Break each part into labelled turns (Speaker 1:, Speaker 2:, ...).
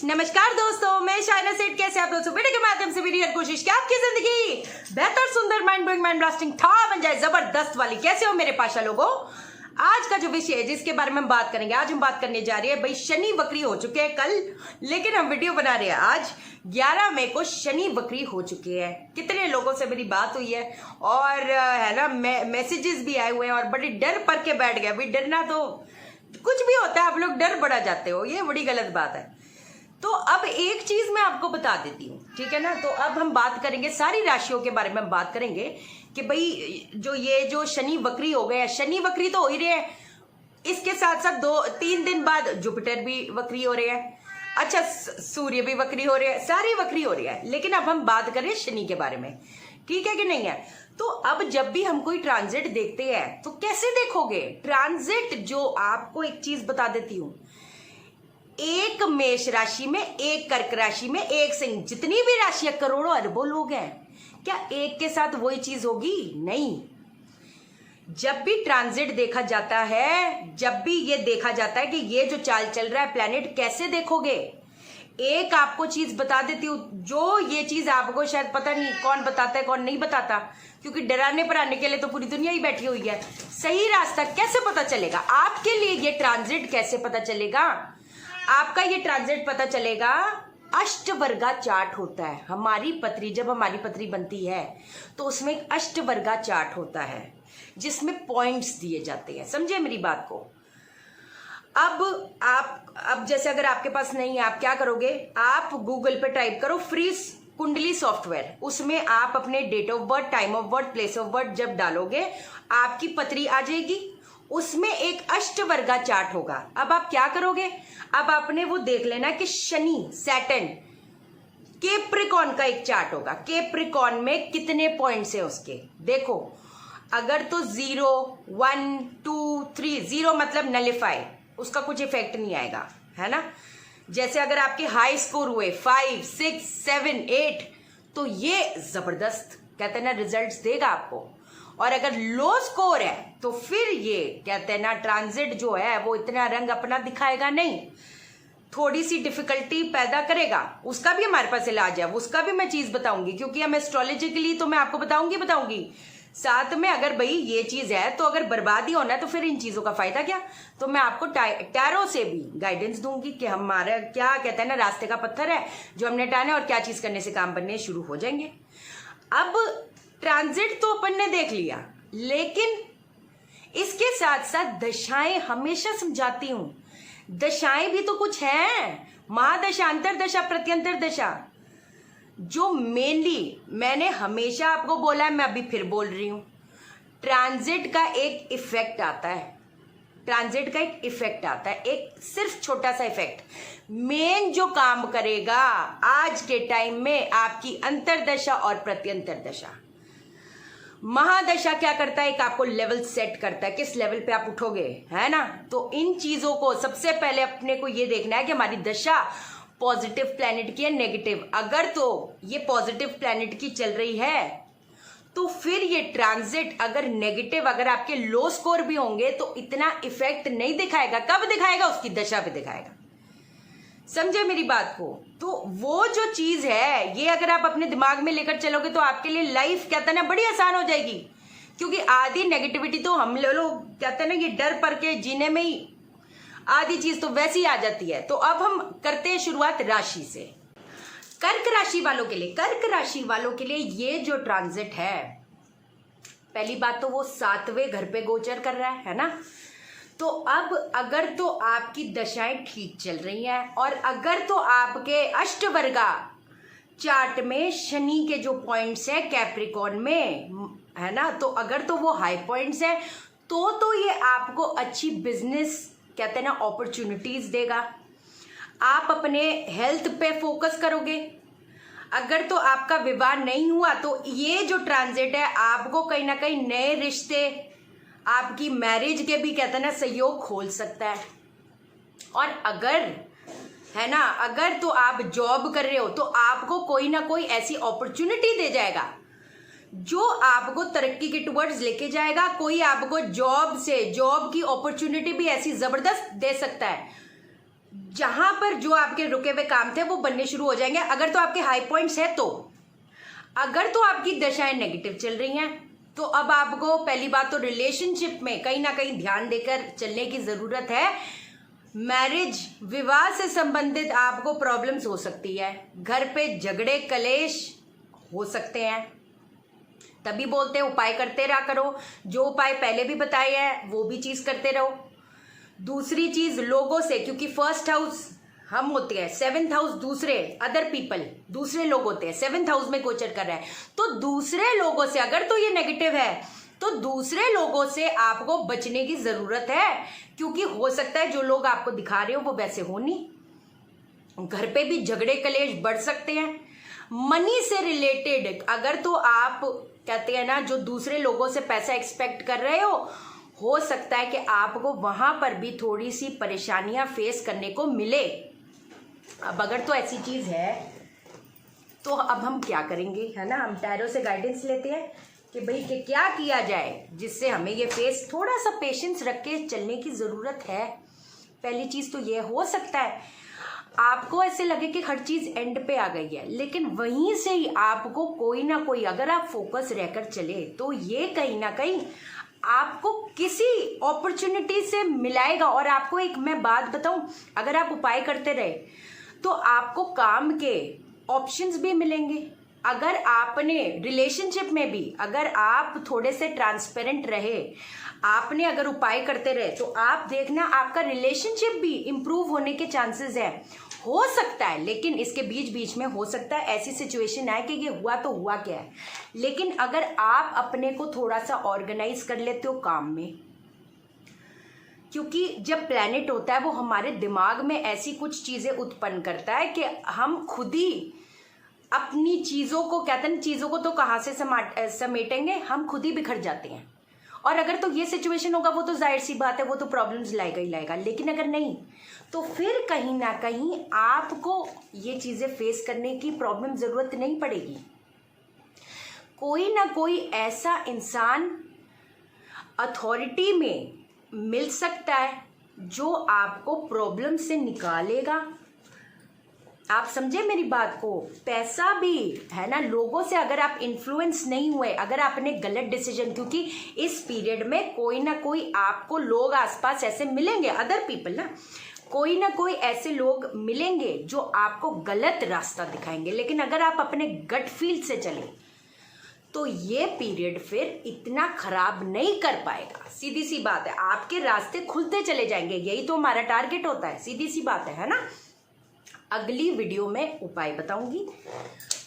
Speaker 1: नमस्कार दोस्तों, मैं शायना सेठ। कैसे आप दोस्तों? वीडियो के माध्यम से मेरी हर कोशिश कि आपकी जिंदगी बेहतर, सुंदर, माइंड ब्लोइंग, माइंड ब्लास्टिंग था बन जाए, जबरदस्त वाली। कैसे हो मेरे पाशा लोगों? आज का जो विषय है जिसके बारे में हम बात करेंगे, आज हम बात करने जा रहे हैं भाई, शनि वक्री हो चुके हैं कल, लेकिन हम वीडियो बना रहे हैं आज 11 मई को। शनि वक्री हो चुके हैं। कितने लोगों से मेरी बात हुई है और है ना, मैसेजेस भी आए हुए हैं और बड़ी डर पर के बैठ गए। भाई डरना तो कुछ भी होता है, आप लोग डर बढ़ा जाते हो, ये बड़ी गलत बात है। तो अब एक चीज मैं आपको बता देती हूँ, ठीक है ना। तो अब हम बात करेंगे सारी राशियों के बारे में, हम बात करेंगे कि भाई जो शनि वक्री हो गए हैं, शनि वक्री तो हो ही रहे हैं, इसके साथ साथ 2-3 दिन बाद जुपिटर भी वक्री हो रहे हैं, अच्छा सूर्य भी वक्री हो रहे हैं, सारी वक्री हो रही है। लेकिन अब हम बात करें शनि के बारे में, ठीक है कि नहीं है। तो अब जब भी हम कोई ट्रांजिट देखते हैं तो कैसे देखोगे ट्रांजिट? जो आपको एक चीज बता देती हूं, एक मेष राशि में, एक कर्क राशि में, एक सिंह, जितनी भी राशियां करोड़ों अरबों लोग हैं, क्या एक के साथ वही चीज होगी? नहीं। जब भी ट्रांजिट देखा जाता है, जब भी ये देखा जाता है कि ये जो चाल चल रहा है प्लेनेट, कैसे देखोगे? एक आपको चीज बता देती हूँ, जो ये चीज आपको शायद पता नहीं कौन बताता है कौन नहीं बताता, क्योंकि डराने पढ़ाने के लिए तो पूरी दुनिया ही बैठी हुई है। सही रास्ता कैसे पता चलेगा आपके लिए? ये ट्रांजिट कैसे पता चलेगा आपका? ये ट्रांजिट पता चलेगा, अष्टवर्गा चार्ट होता है। हमारी पत्री, जब हमारी पत्री बनती है तो उसमें एक अष्टवर्गा चार्ट होता है जिसमें पॉइंट्स दिए जाते हैं। समझे मेरी बात को? अब जैसे अगर आपके पास नहीं है, आप क्या करोगे? आप गूगल पे टाइप करो फ्री कुंडली सॉफ्टवेयर, उसमें आप अपने date of birth, time of birth, place of birth जब डालोगे आपकी पत्री आ जाएगी, उसमें एक अष्टवर्गा चार्ट होगा। अब आप क्या करोगे? अब आपने वो देख लेना कि शनि, सैटर्न, कैप्रिकॉर्न का एक चार्ट होगा। कैप्रिकॉर्न में कितने पॉइंट्स है उसके देखो। अगर तो 0, 1, 2, 3, 0 मतलब नलिफाई, उसका कुछ इफेक्ट नहीं आएगा, है ना। जैसे अगर आपके हाई स्कोर हुए 5, 6, 7, 8, तो ये जबरदस्त कहते हैं ना रिजल्ट्स देगा आपको। और अगर लो स्कोर है तो फिर ये कहते हैं ना ट्रांजिट जो है वो इतना रंग अपना दिखाएगा नहीं, थोड़ी सी डिफिकल्टी पैदा करेगा। उसका भी हमारे पास इलाज है, उसका भी मैं चीज बताऊंगी, क्योंकि हम एस्ट्रोलॉजिकली तो मैं आपको बताऊंगी साथ में। अगर भाई ये चीज है तो अगर बर्बादी होना है तो फिर इन चीजों का फायदा क्या? तो मैं आपको टैरो से भी गाइडेंस दूंगी कि हमारा क्या कहते हैं ना रास्ते का पत्थर है जो हमने टाना है और क्या चीज करने से काम बनने शुरू हो जाएंगे। अब ट्रांजिट तो अपन ने देख लिया, लेकिन इसके साथ साथ दशाएं हमेशा समझाती हूं। दशाएं भी तो कुछ हैं, महादशा, अंतरदशा, प्रत्यंतर दशा, जो मेनली मैंने हमेशा आपको बोला है, मैं अभी फिर बोल रही हूं। ट्रांजिट का एक इफेक्ट आता है, ट्रांजिट का एक इफेक्ट आता है, एक सिर्फ छोटा सा इफेक्ट। मेन जो काम करेगा आज के टाइम में आपकी अंतरदशा और प्रत्यंतर दशा। महादशा क्या करता है? एक आपको लेवल सेट करता है, किस लेवल पे आप उठोगे, है ना। तो इन चीजों को सबसे पहले अपने को ये देखना है कि हमारी दशा पॉजिटिव प्लैनेट की है, नेगेटिव। अगर तो ये पॉजिटिव प्लैनेट की चल रही है तो फिर ये ट्रांजिट अगर नेगेटिव, अगर आपके लो स्कोर भी होंगे तो इतना इफेक्ट नहीं दिखाएगा। कब दिखाएगा? उसकी दशा पे दिखाएगा। समझे मेरी बात को? तो वो जो चीज है, ये अगर आप अपने दिमाग में लेकर चलोगे तो आपके लिए लाइफ कहते हैं ना बड़ी आसान हो जाएगी, क्योंकि आधी नेगेटिविटी तो हम लोग कहते हैं ना ये डर पर के जीने में ही आधी चीज तो वैसी ही आ जाती है। तो अब हम करते हैं शुरुआत राशि से। कर्क राशि वालों के लिए, कर्क राशि वालों के लिए ये जो ट्रांजिट है, पहली बात तो वो 7वें घर पे गोचर कर रहा है ना। तो अब अगर तो आपकी दशाएं ठीक चल रही हैं और अगर तो आपके अष्टवर्गा चार्ट में शनि के जो पॉइंट्स है कैप्रिकॉर्न में, है ना, तो अगर तो वो हाई पॉइंट्स है तो ये आपको अच्छी बिजनेस कहते हैं ना अपॉर्चुनिटीज देगा। आप अपने हेल्थ पे फोकस करोगे। अगर तो आपका विवाह नहीं हुआ तो ये जो ट्रांजिट है आपको कहीं ना कहीं नए रिश्ते, आपकी मैरिज के भी कहते हैं ना सहयोग खोल सकता है। और अगर है ना, अगर तो आप जॉब कर रहे हो तो आपको कोई ना कोई ऐसी अपॉर्चुनिटी दे जाएगा जो आपको तरक्की के टुवर्ड्स लेके जाएगा। कोई आपको जॉब की अपॉर्चुनिटी भी ऐसी जबरदस्त दे सकता है जहां पर जो आपके रुके हुए काम थे वो बनने शुरू हो जाएंगे। अगर तो आपके हाई पॉइंट्स है तो, अगर तो आपकी दशाएं नेगेटिव चल रही हैं तो अब आपको पहली बात तो रिलेशनशिप में कहीं ना कहीं ध्यान देकर चलने की जरूरत है। मैरिज विवाह से संबंधित आपको प्रॉब्लम्स हो सकती है, घर पे झगड़े कलेश हो सकते हैं। तभी बोलते हैं उपाय करते रहा करो, जो उपाय पहले भी बताए हैं वो भी चीज करते रहो। दूसरी चीज लोगों से, क्योंकि फर्स्ट हाउस हम होते हैं, सेवेंथ हाउस दूसरे अदर पीपल दूसरे लोग होते हैं, सेवेंथ हाउस में गोचर कर रहा है, तो दूसरे लोगों से अगर तो ये नेगेटिव है तो दूसरे लोगों से आपको बचने की जरूरत है, क्योंकि हो सकता है जो लोग आपको दिखा रहे हो वो वैसे हो नहीं। घर पे भी झगड़े कलेश बढ़ सकते हैं। मनी से रिलेटेड अगर तो आप कहते हैं ना जो दूसरे लोगों से पैसा एक्सपेक्ट कर रहे हो सकता है कि आपको वहां पर भी थोड़ी सी परेशानियां फेस करने को मिले। अब अगर तो ऐसी चीज है तो अब हम क्या करेंगे, है ना, हम टैरो से गाइडेंस लेते हैं कि भाई कि क्या किया जाए जिससे हमें ये फेस, थोड़ा सा पेशेंस रख के चलने की जरूरत है। पहली चीज तो ये हो सकता है आपको ऐसे लगे कि हर चीज एंड पे आ गई है, लेकिन वहीं से ही आपको कोई ना कोई, अगर आप फोकस रहकर चले तो ये कहीं ना कहीं आपको किसी अपॉर्चुनिटी से मिलाएगा। और आपको एक मैं बात बताऊं, अगर आप उपाय करते रहे तो आपको काम के ऑप्शंस भी मिलेंगे। अगर आपने रिलेशनशिप में भी अगर आप थोड़े से ट्रांसपेरेंट रहे, आपने अगर उपाय करते रहे तो आप देखना आपका रिलेशनशिप भी इंप्रूव होने के चांसेस है। हो सकता है, लेकिन इसके बीच बीच में हो सकता है ऐसी सिचुएशन आए कि ये हुआ तो हुआ क्या है, लेकिन अगर आप अपने को थोड़ा सा ऑर्गेनाइज कर लेते हो काम में, क्योंकि जब प्लैनेट होता है वो हमारे दिमाग में ऐसी कुछ चीजें उत्पन्न करता है कि हम खुद ही अपनी चीजों को, कहते हैं चीजों को तो कहाँ से समेटेंगे, हम खुद ही बिखर जाते हैं। और अगर तो ये सिचुएशन होगा वो तो जाहिर सी बात है वो तो प्रॉब्लम्स लाएगा ही लाएगा, लेकिन अगर नहीं तो फिर कहीं ना कहीं आपको ये चीजें फेस करने की प्रॉब्लम जरूरत नहीं पड़ेगी। कोई ना कोई ऐसा इंसान अथॉरिटी में मिल सकता है जो आपको प्रॉब्लम से निकालेगा। आप समझे मेरी बात को। पैसा भी है ना, लोगों से अगर आप इन्फ्लुएंस नहीं हुए, अगर आपने गलत डिसीजन, क्योंकि इस पीरियड में कोई ना कोई आपको लोग आसपास ऐसे मिलेंगे, अदर पीपल ना, कोई ना कोई ऐसे लोग मिलेंगे जो आपको गलत रास्ता दिखाएंगे। लेकिन अगर आप अपने गट फील से चले तो ये पीरियड फिर इतना खराब नहीं कर पाएगा। सीधी सी बात है, आपके रास्ते खुलते चले जाएंगे, यही तो हमारा टारगेट होता है। सीधी सी बात है ना। अगली वीडियो में उपाय बताऊंगी,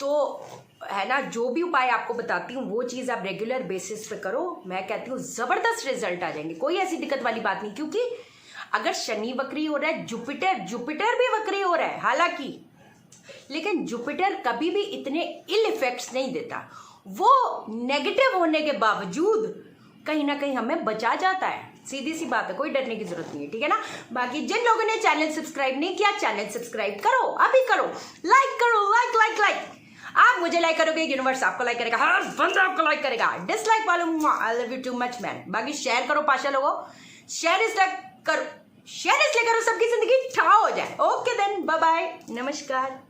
Speaker 1: तो है ना, जो भी उपाय आपको बताती हूँ वो चीज आप रेगुलर बेसिस पे करो। मैं कहती हूँ जबरदस्त रिजल्ट आ जाएंगे, कोई ऐसी दिक्कत वाली बात नहीं। क्योंकि अगर शनि वक्री हो रहा है, जुपिटर भी वक्री हो रहा है हालांकि, लेकिन जुपिटर कभी भी इतने इल इफेक्ट्स नहीं देता। वो नेगेटिव होने के बावजूद कहीं ना कहीं हमें बचा जाता है। सीधी सी बात है, कोई डरने की जरूरत नहीं है, ठीक है ना। बाकी जिन लोगों ने चैनल सब्सक्राइब नहीं किया, चैनल सब्सक्राइब करो, अभी करो, लाइक करो, लाइक। आप मुझे लाइक करोगे, यूनिवर्स आपको लाइक करेगा, हर बंदा आपको लाइक करेगा। डिसलाइक वालों I love you too much man. बाकी शेयर करो पाशा लोगों, शेयर इसलिए करो सबकी जिंदगी ठा हो जाए। ओके देन, बाय बाय, नमस्कार।